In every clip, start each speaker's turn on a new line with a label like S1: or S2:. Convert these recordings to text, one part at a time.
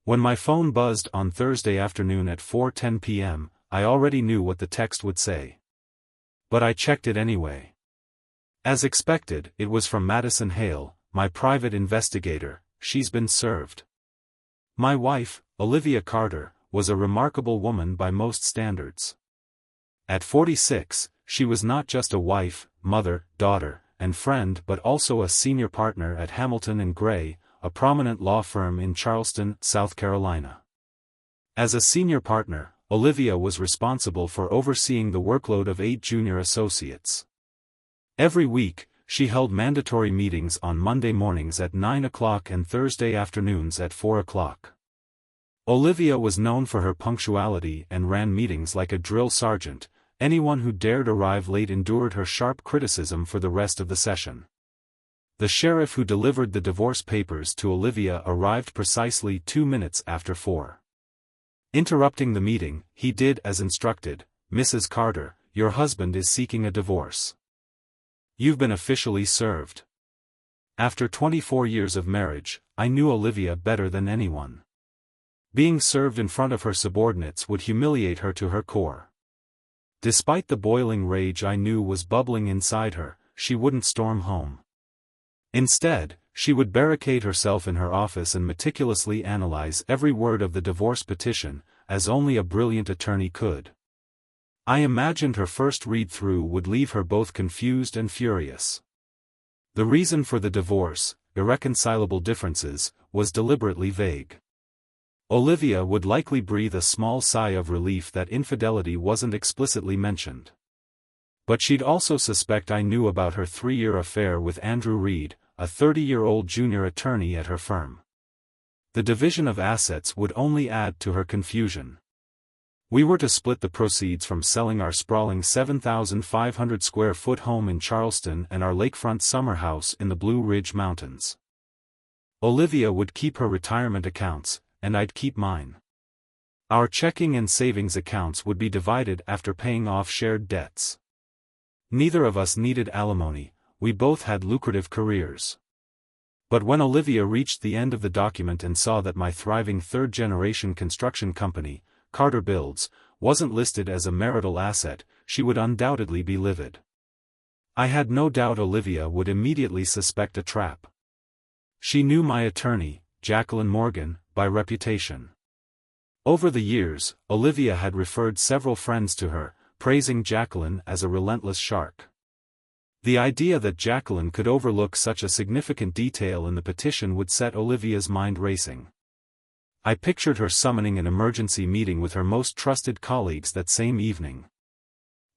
S1: When my phone buzzed on Thursday afternoon at 4:10 p.m., I already knew what the text would say. But I checked it anyway. As expected, it was from Madison Hale, my private investigator. She's been served. My wife, Olivia Carter, was a remarkable woman by most standards. At 46, she was not just a wife, mother, daughter, and friend but also a senior partner at Hamilton & Gray, a prominent law firm in Charleston, South Carolina. As a senior partner, Olivia was responsible for overseeing the workload of 8 junior associates. Every week, she held mandatory meetings on Monday mornings at 9 o'clock and Thursday afternoons at 4 o'clock. Olivia was known for her punctuality and ran meetings like a drill sergeant. Anyone who dared arrive late endured her sharp criticism for the rest of the session. The sheriff who delivered the divorce papers to Olivia arrived precisely 2 minutes after 4. Interrupting the meeting, he did as instructed. "Mrs. Carter, your husband is seeking a divorce. You've been officially served." After 24 years of marriage, I knew Olivia better than anyone. Being served in front of her subordinates would humiliate her to her core. Despite the boiling rage I knew was bubbling inside her, she wouldn't storm home. Instead, she would barricade herself in her office and meticulously analyze every word of the divorce petition, as only a brilliant attorney could. I imagined her first read-through would leave her both confused and furious. The reason for the divorce, irreconcilable differences, was deliberately vague. Olivia would likely breathe a small sigh of relief that infidelity wasn't explicitly mentioned. But she'd also suspect I knew about her 3-year affair with Andrew Reed, a 30-year-old junior attorney at her firm. The division of assets would only add to her confusion. We were to split the proceeds from selling our sprawling 7,500 square foot home in Charleston and our lakefront summer house in the Blue Ridge Mountains. Olivia would keep her retirement accounts, and I'd keep mine. Our checking and savings accounts would be divided after paying off shared debts. Neither of us needed alimony, we both had lucrative careers. But when Olivia reached the end of the document and saw that my thriving third-generation construction company, Carter Builds, wasn't listed as a marital asset, she would undoubtedly be livid. I had no doubt Olivia would immediately suspect a trap. She knew my attorney, Jacqueline Morgan, by reputation. Over the years, Olivia had referred several friends to her, praising Jacqueline as a relentless shark. The idea that Jacqueline could overlook such a significant detail in the petition would set Olivia's mind racing. I pictured her summoning an emergency meeting with her most trusted colleagues that same evening.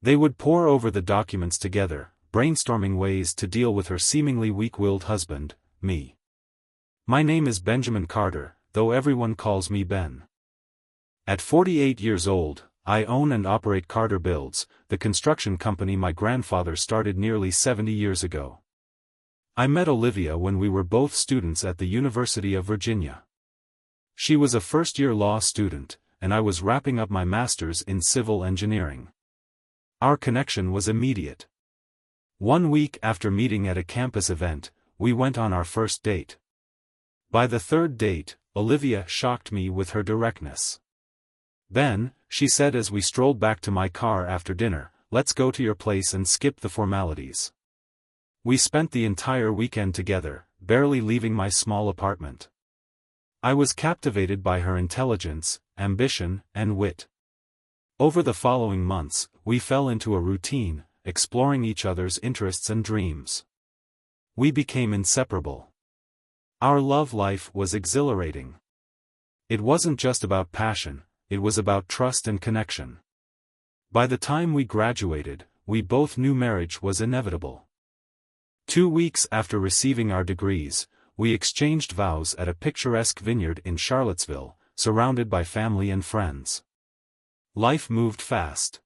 S1: They would pore over the documents together, brainstorming ways to deal with her seemingly weak-willed husband, me. My name is Benjamin Carter, though everyone calls me Ben. At 48 years old, I own and operate Carter Builds, the construction company my grandfather started nearly 70 years ago. I met Olivia when we were both students at the University of Virginia. She was a first-year law student, and I was wrapping up my master's in civil engineering. Our connection was immediate. 1 week after meeting at a campus event, we went on our first date. By the third date, Olivia shocked me with her directness. "Ben," she said as we strolled back to my car after dinner, "let's go to your place and skip the formalities." We spent the entire weekend together, barely leaving my small apartment. I was captivated by her intelligence, ambition, and wit. Over the following months, we fell into a routine, exploring each other's interests and dreams. We became inseparable. Our love life was exhilarating. It wasn't just about passion, it was about trust and connection. By the time we graduated, we both knew marriage was inevitable. 2 weeks after receiving our degrees, we exchanged vows at a picturesque vineyard in Charlottesville, surrounded by family and friends. Life moved fast.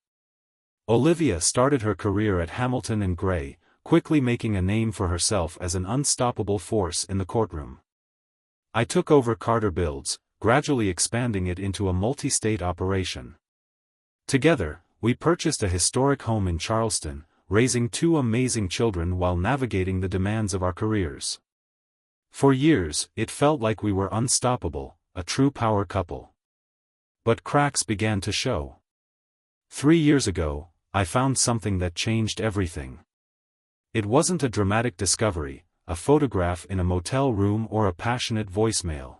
S1: Olivia started her career at Hamilton & Gray, quickly making a name for herself as an unstoppable force in the courtroom. I took over Carter Builds, gradually expanding it into a multi-state operation. Together, we purchased a historic home in Charleston, raising 2 amazing children while navigating the demands of our careers. For years, it felt like we were unstoppable, a true power couple. But cracks began to show. 3 years ago, I found something that changed everything. It wasn't a dramatic discovery, a photograph in a motel room or a passionate voicemail.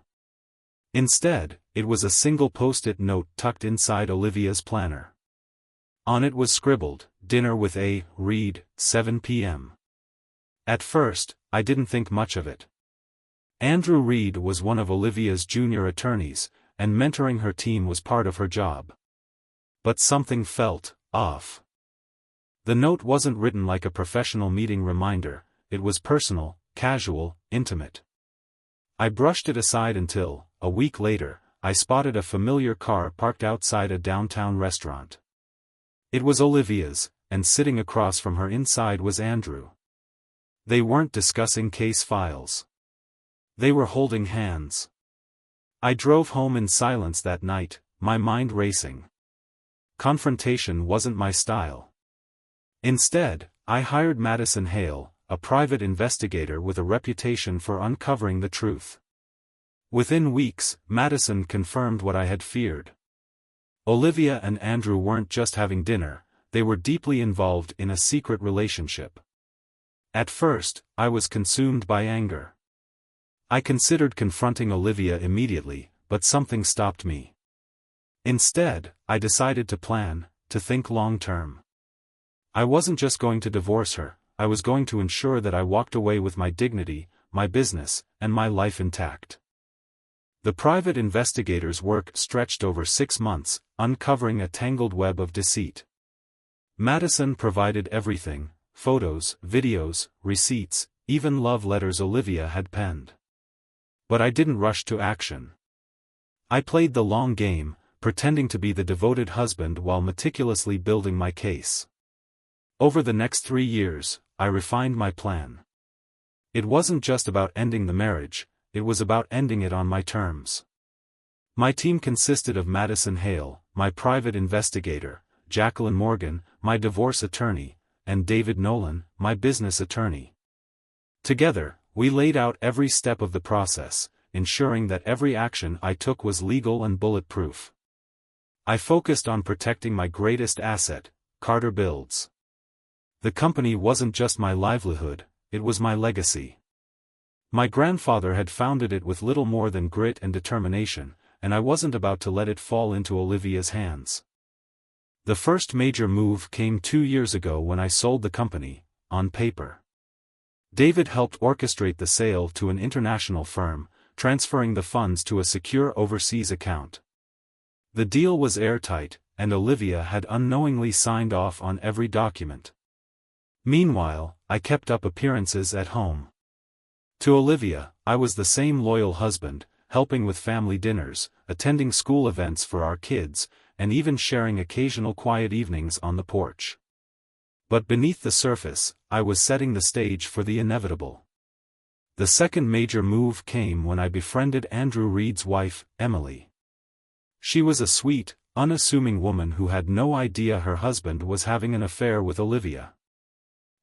S1: Instead, it was a single post-it note tucked inside Olivia's planner. On it was scribbled, "Dinner with A. Reed, 7 p.m." At first, I didn't think much of it. Andrew Reed was one of Olivia's junior attorneys, and mentoring her team was part of her job. But something felt off. The note wasn't written like a professional meeting reminder, it was personal, casual, intimate. I brushed it aside until, a week later, I spotted a familiar car parked outside a downtown restaurant. It was Olivia's, and sitting across from her inside was Andrew. They weren't discussing case files. They were holding hands. I drove home in silence that night, my mind racing. Confrontation wasn't my style. Instead, I hired Madison Hale, a private investigator with a reputation for uncovering the truth. Within weeks, Madison confirmed what I had feared. Olivia and Andrew weren't just having dinner, they were deeply involved in a secret relationship. At first, I was consumed by anger. I considered confronting Olivia immediately, but something stopped me. Instead, I decided to plan, to think long-term. I wasn't just going to divorce her, I was going to ensure that I walked away with my dignity, my business, and my life intact. The private investigator's work stretched over 6 months, uncovering a tangled web of deceit. Madison provided everything: photos, videos, receipts, even love letters Olivia had penned. But I didn't rush to action. I played the long game, pretending to be the devoted husband while meticulously building my case. Over the next 3 years, I refined my plan. It wasn't just about ending the marriage, it was about ending it on my terms. My team consisted of Madison Hale, my private investigator, Jacqueline Morgan, my divorce attorney, and David Nolan, my business attorney. Together, we laid out every step of the process, ensuring that every action I took was legal and bulletproof. I focused on protecting my greatest asset, Carter Builds. The company wasn't just my livelihood, it was my legacy. My grandfather had founded it with little more than grit and determination, and I wasn't about to let it fall into Olivia's hands. The first major move came 2 years ago when I sold the company, on paper. David helped orchestrate the sale to an international firm, transferring the funds to a secure overseas account. The deal was airtight, and Olivia had unknowingly signed off on every document. Meanwhile, I kept up appearances at home. To Olivia, I was the same loyal husband, helping with family dinners, attending school events for our kids, and even sharing occasional quiet evenings on the porch. But beneath the surface, I was setting the stage for the inevitable. The second major move came when I befriended Andrew Reed's wife, Emily. She was a sweet, unassuming woman who had no idea her husband was having an affair with Olivia.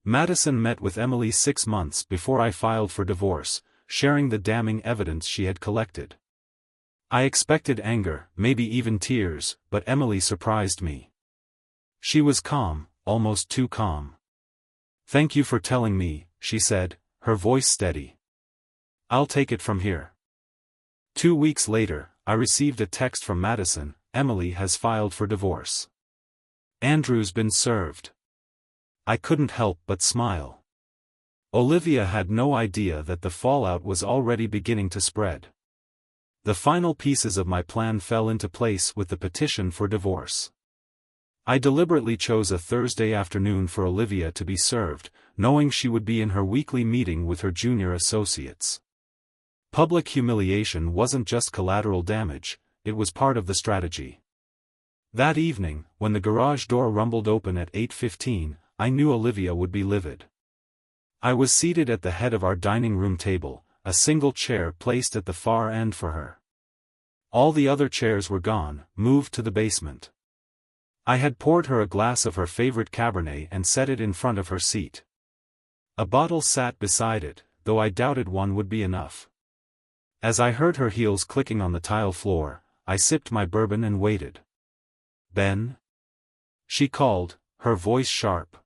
S1: Madison met with Emily 6 months before I filed for divorce, sharing the damning evidence she had collected. I expected anger, maybe even tears, but Emily surprised me. She was calm, almost too calm. "Thank you for telling me," she said, her voice steady. "I'll take it from here." 2 weeks later, I received a text from Madison: "Emily has filed for divorce. Andrew's been served." I couldn't help but smile. Olivia had no idea that the fallout was already beginning to spread. The final pieces of my plan fell into place with the petition for divorce. I deliberately chose a Thursday afternoon for Olivia to be served, knowing she would be in her weekly meeting with her junior associates. Public humiliation wasn't just collateral damage, it was part of the strategy. That evening, when the garage door rumbled open at 8:15, I knew Olivia would be livid. I was seated at the head of our dining room table, a single chair placed at the far end for her. All the other chairs were gone, moved to the basement. I had poured her a glass of her favorite Cabernet and set it in front of her seat. A bottle sat beside it, though I doubted one would be enough. As I heard her heels clicking on the tile floor, I sipped my bourbon and waited. "Ben?" she called, her voice sharp.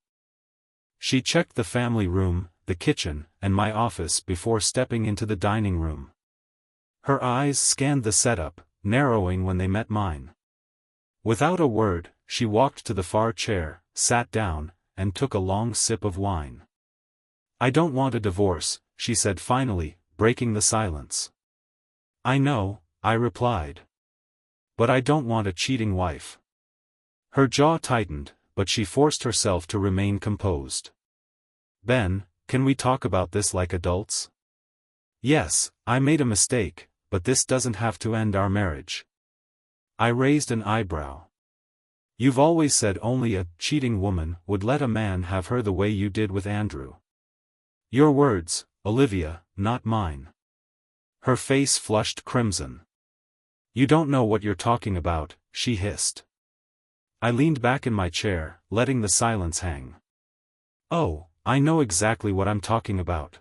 S1: She checked the family room, the kitchen, and my office before stepping into the dining room. Her eyes scanned the setup, narrowing when they met mine. Without a word, she walked to the far chair, sat down, and took a long sip of wine. "I don't want a divorce," she said finally, breaking the silence. "I know," I replied. "But I don't want a cheating wife." Her jaw tightened, but she forced herself to remain composed. "Ben, can we talk about this like adults?" "Yes, I made a mistake, but this doesn't have to end our marriage." I raised an eyebrow. "You've always said only a cheating woman would let a man have her the way you did with Andrew." "Your words, Olivia, not mine." Her face flushed crimson. "You don't know what you're talking about," she hissed. I leaned back in my chair, letting the silence hang. "Oh, I know exactly what I'm talking about."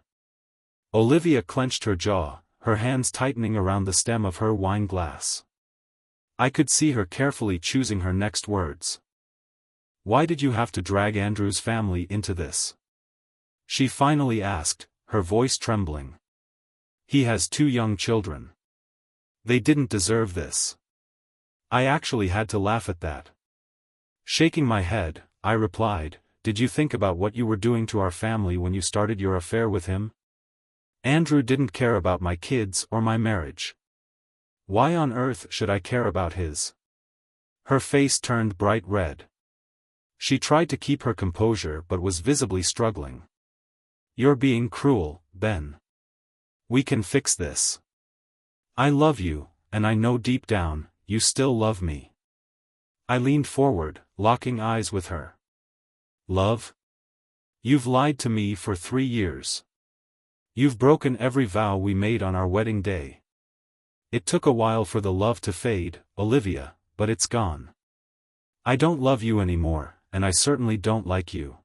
S1: Olivia clenched her jaw, her hands tightening around the stem of her wine glass. I could see her carefully choosing her next words. "Why did you have to drag Andrew's family into this?" she finally asked, her voice trembling. "He has 2 young children. They didn't deserve this." I actually had to laugh at that. Shaking my head, I replied, "Did you think about what you were doing to our family when you started your affair with him? Andrew didn't care about my kids or my marriage. Why on earth should I care about his?" Her face turned bright red. She tried to keep her composure but was visibly struggling. "You're being cruel, Ben. We can fix this. I love you, and I know deep down, you still love me." I leaned forward, locking eyes with her. "Love? You've lied to me for 3 years. You've broken every vow we made on our wedding day. It took a while for the love to fade, Olivia, but it's gone. I don't love you anymore, and I certainly don't like you."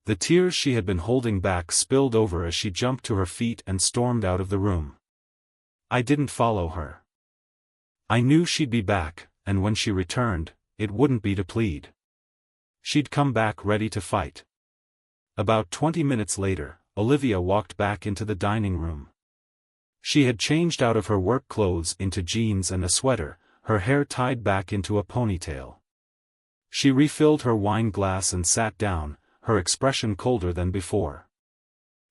S1: The tears she had been holding back spilled over as she jumped to her feet and stormed out of the room. I didn't follow her. I knew she'd be back, and when she returned, it wouldn't be to plead. She'd come back ready to fight. About 20 minutes later, Olivia walked back into the dining room. She had changed out of her work clothes into jeans and a sweater, her hair tied back into a ponytail. She refilled her wine glass and sat down, her expression colder than before.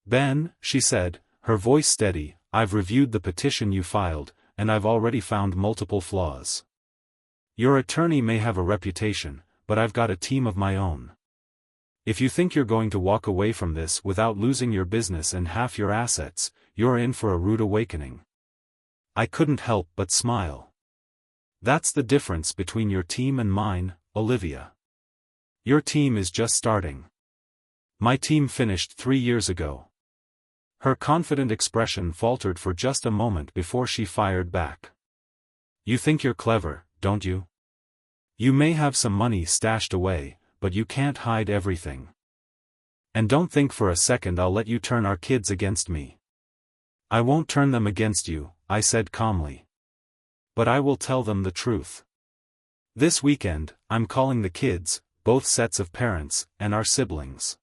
S1: "Ben," she said, her voice steady, "I've reviewed the petition you filed, and I've already found multiple flaws. Your attorney may have a reputation, but I've got a team of my own. If you think you're going to walk away from this without losing your business and half your assets, you're in for a rude awakening." I couldn't help but smile. "That's the difference between your team and mine, Olivia. Your team is just starting. My team finished 3 years ago." Her confident expression faltered for just a moment before she fired back. "You think you're clever, don't you? You may have some money stashed away, but you can't hide everything. And don't think for a second I'll let you turn our kids against me." "I won't turn them against you," I said calmly. "But I will tell them the truth. This weekend, I'm calling the kids, both sets of parents, and our siblings.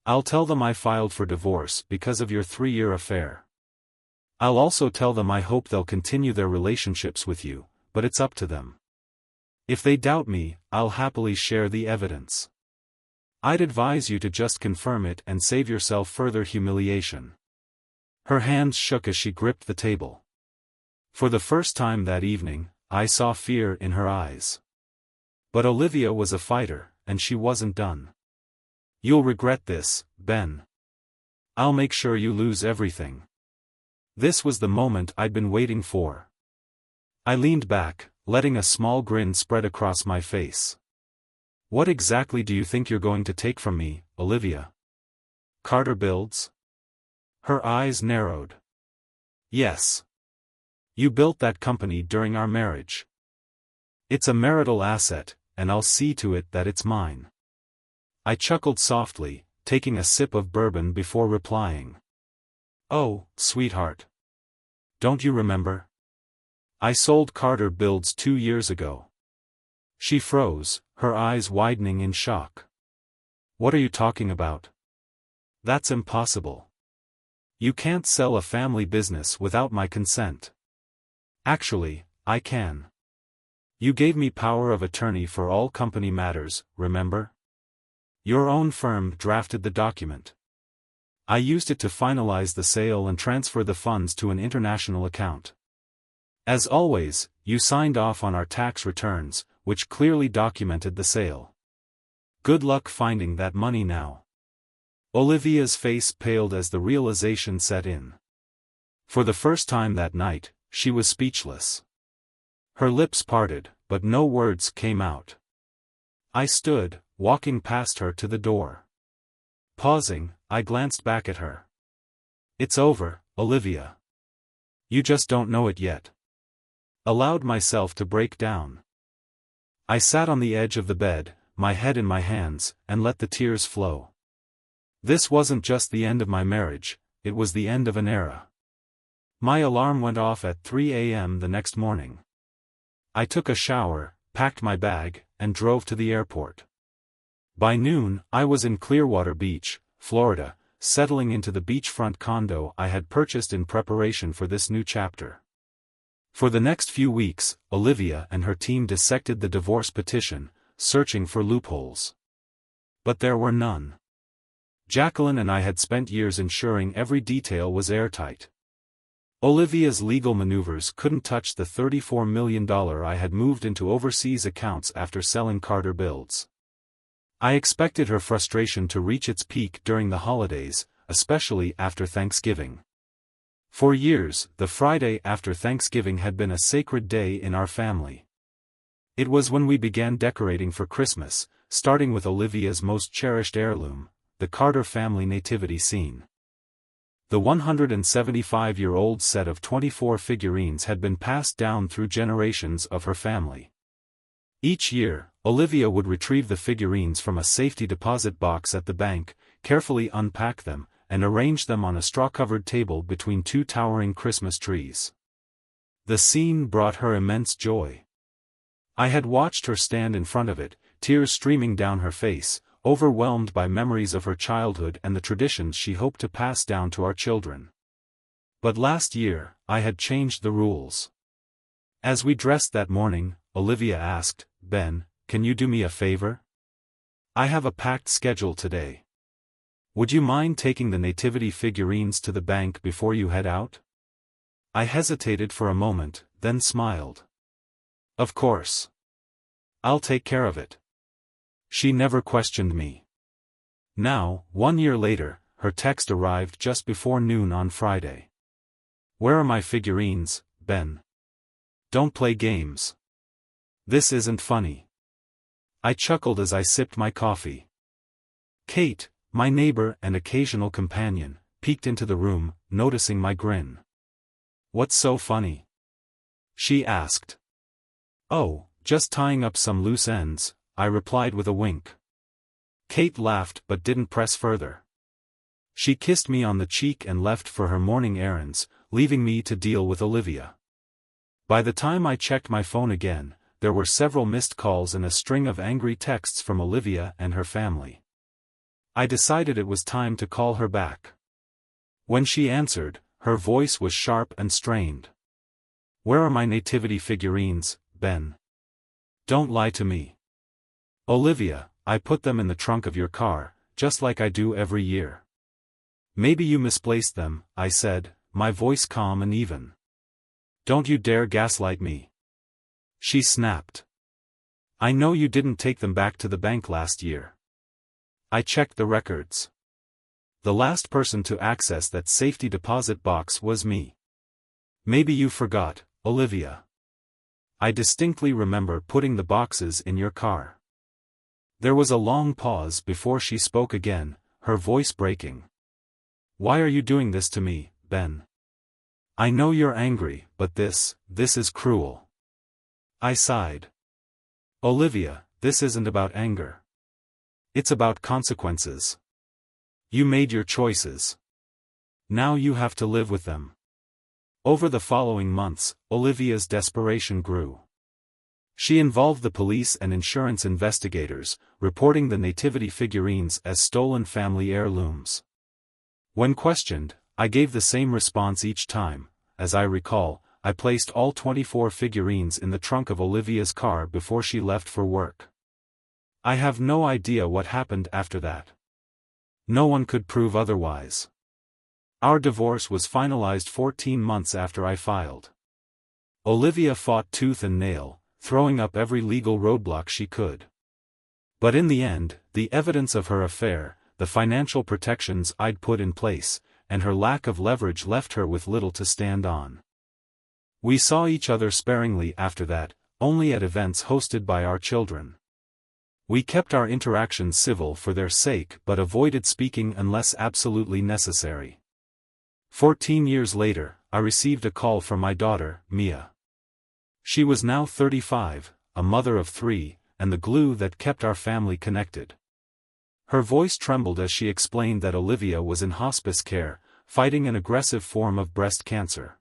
S1: I'll tell them I filed for divorce because of your 3-year affair. I'll also tell them I hope they'll continue their relationships with you, but it's up to them. If they doubt me, I'll happily share the evidence. I'd advise you to just confirm it and save yourself further humiliation." Her hands shook as she gripped the table. For the first time that evening, I saw fear in her eyes. But Olivia was a fighter, and she wasn't done. "You'll regret this, Ben. I'll make sure you lose everything." This was the moment I'd been waiting for. I leaned back, letting a small grin spread across my face. "What exactly do you think you're going to take from me, Olivia? Carter Builds?" Her eyes narrowed. "Yes. You built that company during our marriage. It's a marital asset, and I'll see to it that it's mine." I chuckled softly, taking a sip of bourbon before replying. "Oh, sweetheart. don't you remember? I sold Carter Builds 2 years ago. She froze, her eyes widening in shock. What are you talking about? That's impossible. You can't sell a family business without my consent. Actually, I can. You gave me power of attorney for all company matters, remember? Your own firm drafted the document. I used it to finalize the sale and transfer the funds to an international account. As always, you signed off on our tax returns, which clearly documented the sale. Good luck finding that money now. Olivia's face paled as the realization set in. For the first time that night, she was speechless. Her lips parted, but no words came out. I stood, walking past her to the door. Pausing, I glanced back at her. It's over, Olivia. You just don't know it yet. Allowed myself to break down. I sat on the edge of the bed, my head in my hands, and let the tears flow. This wasn't just the end of my marriage, it was the end of an era. My alarm went off at 3 a.m. the next morning. I took a shower, packed my bag, and drove to the airport. By noon, I was in Clearwater Beach, Florida, settling into the beachfront condo I had purchased in preparation for this new chapter. For the next few weeks, Olivia and her team dissected the divorce petition, searching for loopholes. But there were none. Jacqueline and I had spent years ensuring every detail was airtight. Olivia's legal maneuvers couldn't touch the $34 million I had moved into overseas accounts after selling Carter Builds. I expected her frustration to reach its peak during the holidays, especially after Thanksgiving. For years, the Friday after Thanksgiving had been a sacred day in our family. It was when we began decorating for Christmas, starting with Olivia's most cherished heirloom, the Carter family nativity scene. The 175-year-old set of 24 figurines had been passed down through generations of her family. Each year, Olivia would retrieve the figurines from a safety deposit box at the bank, carefully unpack them, and arrange them on a straw-covered table between 2 towering Christmas trees. The scene brought her immense joy. I had watched her stand in front of it, tears streaming down her face, overwhelmed by memories of her childhood and the traditions she hoped to pass down to our children. But last year, I had changed the rules. As we dressed that morning, Olivia asked, "Ben, can you do me a favor? I have a packed schedule today. Would you mind taking the nativity figurines to the bank before you head out?" I hesitated for a moment, then smiled. "Of course. I'll take care of it." She never questioned me. Now, 1 year later, her text arrived just before noon on Friday. "Where are my figurines, Ben? Don't play games. This isn't funny." I chuckled as I sipped my coffee. Kate, my neighbor and occasional companion, peeked into the room, noticing my grin. "What's so funny?" she asked. "Oh, just tying up some loose ends," I replied with a wink. Kate laughed but didn't press further. She kissed me on the cheek and left for her morning errands, leaving me to deal with Olivia. By the time I checked my phone again, there were several missed calls and a string of angry texts from Olivia and her family. I decided it was time to call her back. When she answered, her voice was sharp and strained. "Where are my nativity figurines, Ben? Don't lie to me." "Olivia, I put them in the trunk of your car, just like I do every year." "Maybe you misplaced them," I said, my voice calm and even. "Don't you dare gaslight me." She snapped. "I know you didn't take them back to the bank last year." I checked the records. The last person to access that safety deposit box was me. "Maybe you forgot, Olivia. I distinctly remember putting the boxes in your car." There was a long pause before she spoke again, her voice breaking. "Why are you doing this to me, Ben? I know you're angry, but this is cruel." I sighed. "Olivia, this isn't about anger. It's about consequences. You made your choices. Now you have to live with them." Over the following months, Olivia's desperation grew. She involved the police and insurance investigators, reporting the nativity figurines as stolen family heirlooms. When questioned, I gave the same response each time. As I recall, I placed all 24 figurines in the trunk of Olivia's car before she left for work. I have no idea what happened after that. No one could prove otherwise. Our divorce was finalized 14 months after I filed. Olivia fought tooth and nail, throwing up every legal roadblock she could. But in the end, the evidence of her affair, the financial protections I'd put in place, and her lack of leverage left her with little to stand on. We saw each other sparingly after that, only at events hosted by our children. We kept our interactions civil for their sake but avoided speaking unless absolutely necessary. 14 years later, I received a call from my daughter, Mia. She was now 35, a mother of 3, and the glue that kept our family connected. Her voice trembled as she explained that Olivia was in hospice care, fighting an aggressive form of breast cancer.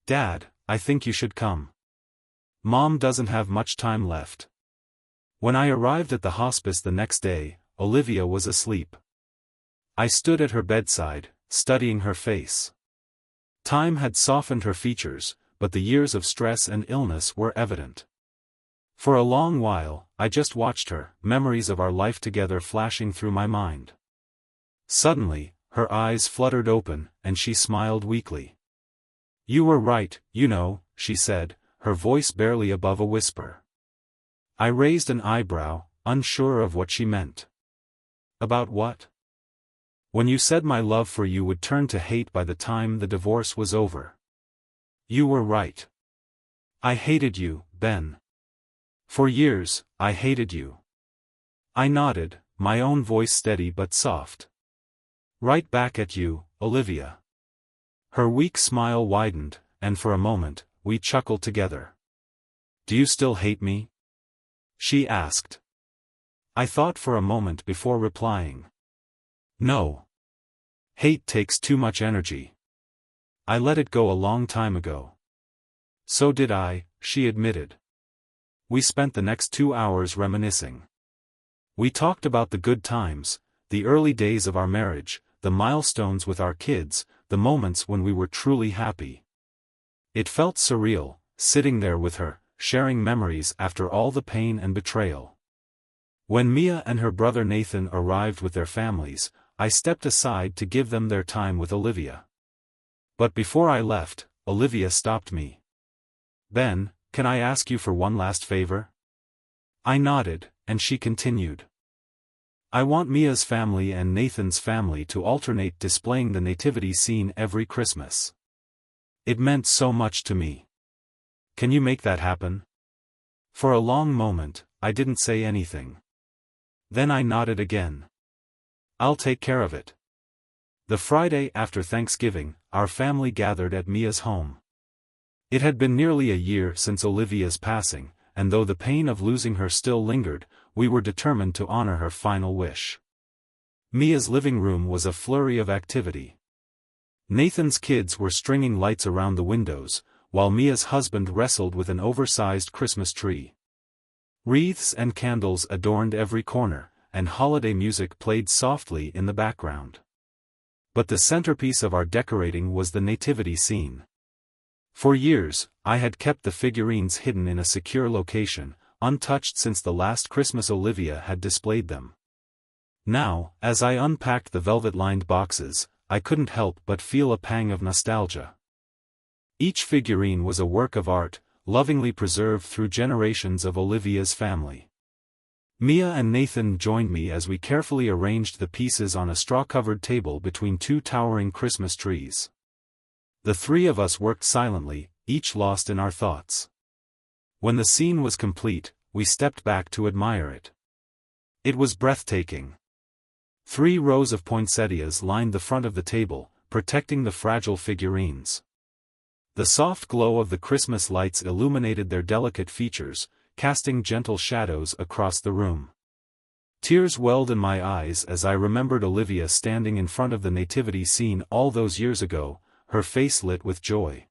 S1: "Dad, I think you should come. Mom doesn't have much time left." When I arrived at the hospice the next day, Olivia was asleep. I stood at her bedside, studying her face. Time had softened her features, but the years of stress and illness were evident. For a long while, I just watched her, memories of our life together flashing through my mind. Suddenly, her eyes fluttered open, and she smiled weakly. "You were right, you know," she said, her voice barely above a whisper. I raised an eyebrow, unsure of what she meant. "About what?" "When you said my love for you would turn to hate by the time the divorce was over. You were right. I hated you, Ben. For years, I hated you." I nodded, my own voice steady but soft. "Right back at you, Olivia." Her weak smile widened, and for a moment, we chuckled together. "Do you still hate me?" she asked. I thought for a moment before replying. "No. Hate takes too much energy. I let it go a long time ago." "So did I," she admitted. We spent the next 2 hours reminiscing. We talked about the good times, the early days of our marriage, the milestones with our kids, the moments when we were truly happy. It felt surreal, sitting there with her, sharing memories after all the pain and betrayal. When Mia and her brother Nathan arrived with their families, I stepped aside to give them their time with Olivia. But before I left, Olivia stopped me. "Ben, can I ask you for one last favor?" I nodded, and she continued. "I want Mia's family and Nathan's family to alternate displaying the nativity scene every Christmas. It meant so much to me. Can you make that happen?" For a long moment, I didn't say anything. Then I nodded again. "I'll take care of it." The Friday after Thanksgiving, our family gathered at Mia's home. It had been nearly a year since Olivia's passing, and though the pain of losing her still lingered, we were determined to honor her final wish. Mia's living room was a flurry of activity. Nathan's kids were stringing lights around the windows, while Mia's husband wrestled with an oversized Christmas tree. Wreaths and candles adorned every corner, and holiday music played softly in the background. But the centerpiece of our decorating was the nativity scene. For years, I had kept the figurines hidden in a secure location, untouched since the last Christmas Olivia had displayed them. Now, as I unpacked the velvet-lined boxes, I couldn't help but feel a pang of nostalgia. Each figurine was a work of art, lovingly preserved through generations of Olivia's family. Mia and Nathan joined me as we carefully arranged the pieces on a straw-covered table between 2 towering Christmas trees. The 3 of us worked silently, each lost in our thoughts. When the scene was complete, we stepped back to admire it. It was breathtaking. 3 rows of poinsettias lined the front of the table, protecting the fragile figurines. The soft glow of the Christmas lights illuminated their delicate features, casting gentle shadows across the room. Tears welled in my eyes as I remembered Olivia standing in front of the nativity scene all those years ago, her face lit with joy.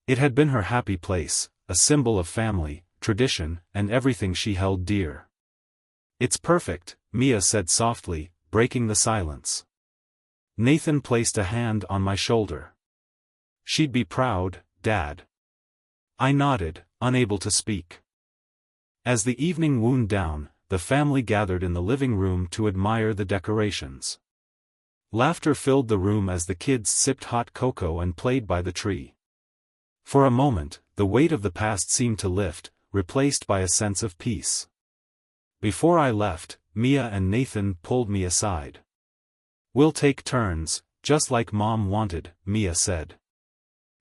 S1: It had been her happy place, a symbol of family, tradition, and everything she held dear. "It's perfect," Mia said softly, breaking the silence. Nathan placed a hand on my shoulder. "She'd be proud, Dad." I nodded, unable to speak. As the evening wound down, the family gathered in the living room to admire the decorations. Laughter filled the room as the kids sipped hot cocoa and played by the tree. For a moment, the weight of the past seemed to lift, replaced by a sense of peace. Before I left, Mia and Nathan pulled me aside. "We'll take turns, just like Mom wanted," Mia said.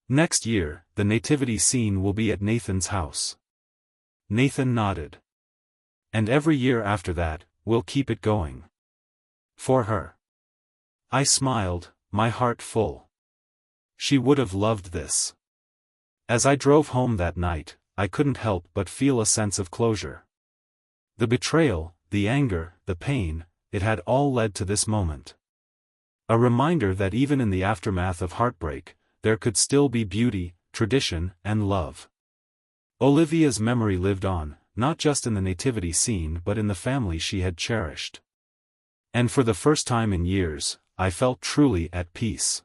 S1: "Next year, the nativity scene will be at Nathan's house." Nathan nodded. "And every year after that, we'll keep it going. For her." I smiled, my heart full. She would have loved this. As I drove home that night, I couldn't help but feel a sense of closure. The betrayal, the anger, the pain, it had all led to this moment. A reminder that even in the aftermath of heartbreak, there could still be beauty, tradition, and love. Olivia's memory lived on, not just in the nativity scene but in the family she had cherished. And for the first time in years, I felt truly at peace.